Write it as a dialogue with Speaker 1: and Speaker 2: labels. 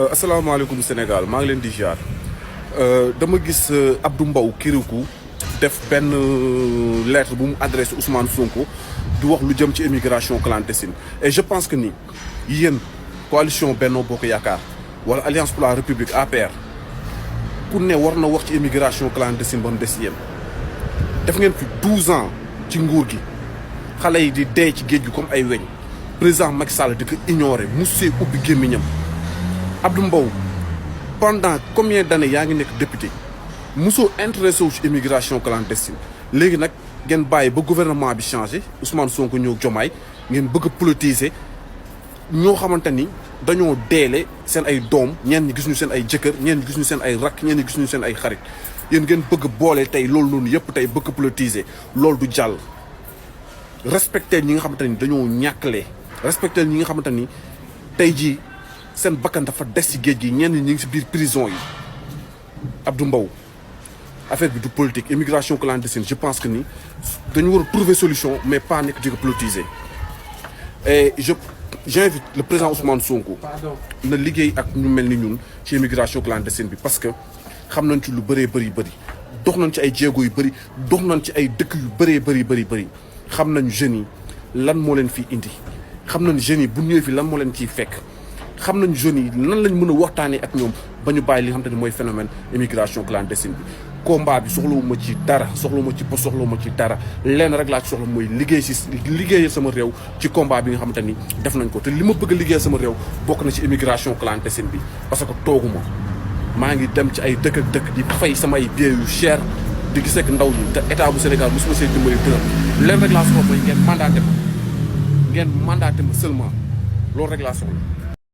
Speaker 1: asalaamaaleykum Sénégal maa ngi leen di ziar dama gis Abdou Mbow Kirikou def benn lettre bu mu adressé Ousmane Sonko di wax lu jëm ci immigration clandestine et je pense que ni yéen coalition Benno Bokk Yaakaar wala Alliance pour la République APR ku ne war na wax ci immigration clandestine ba mu des yéen. def ngeen fi 12 ans ci nguur gi xale yi di dee ci géej gi comme ay weñ président Macky Sall di ko ignoré musee ubbi gémmiñam. Abdou Mbow pendant combien d'années yaa ngi nekk député mosoo intéressé wu ci immigration clandestine léegi nag ngeen bàyyi ba gouvernement bi changé Ousmane Sonko ñëw Diomaye ngeen bëgg a politiser ñoo xamante ni dañoo deele seen ay doom ñenn ñi gis ñu seen ay jëkkër ñenn ñi gis ñu seen ay rakk ñenn ñi gis ñu seen ay xarit yéen ngeen bëgg boole tey loolu noonu yëpp tey bëgg politiser loolu du jàll. respecté ñi nga xamante ni dañoo ñàkkalee respecté ñi nga xamante ni tey jii. seen bakkan dafa des ci géej gi ñenn ñi ngi ci biir prison yi Abdou Mbow affaire bi du politique immigration clandestine je pense que ni dañu war a trouver solution mais pas nekk di ko politiser et j'invite le président Ousmane Sonko na liggéey ak ñu mel ni ñun ci immigration clandestine bi parce que xam nañ ci lu bëree bëri dox nañ ci ay jéego yu bëri dox nañ ci ay dëkk yu bëree bëri xam nañ jeunes yi lan moo leen fi indi xam nañ jeunes yi bu ñëwee fi lan moo leen ciy fekk. xam nañu jeunes yi nan lañ mën a waxtaanee ak ñoom ba ñu bàyyi li nga xamante ne mooy phénomène immigration clandestine bi combat bi soxlawuma ci dara soxlawuma ci poste soxlawuma ci dara lenn rek laa ci soxla mooy liggéeyal sama réew ci combat bi nga xamante ni def nañ ko te li ma bëgg a liggéeyal sama réew bokk na ci immigration clandestine bi parce que tooguma maa ngi dem ci ay dëkk ak dëkk di fay sama ay billets yu cher di gis ak ndaw ñi te état bu Sénégal mosuma see dimbali dërëm lenn rek laa soxla mooy ngeen mandaté ma seulement loolu rek laa soxla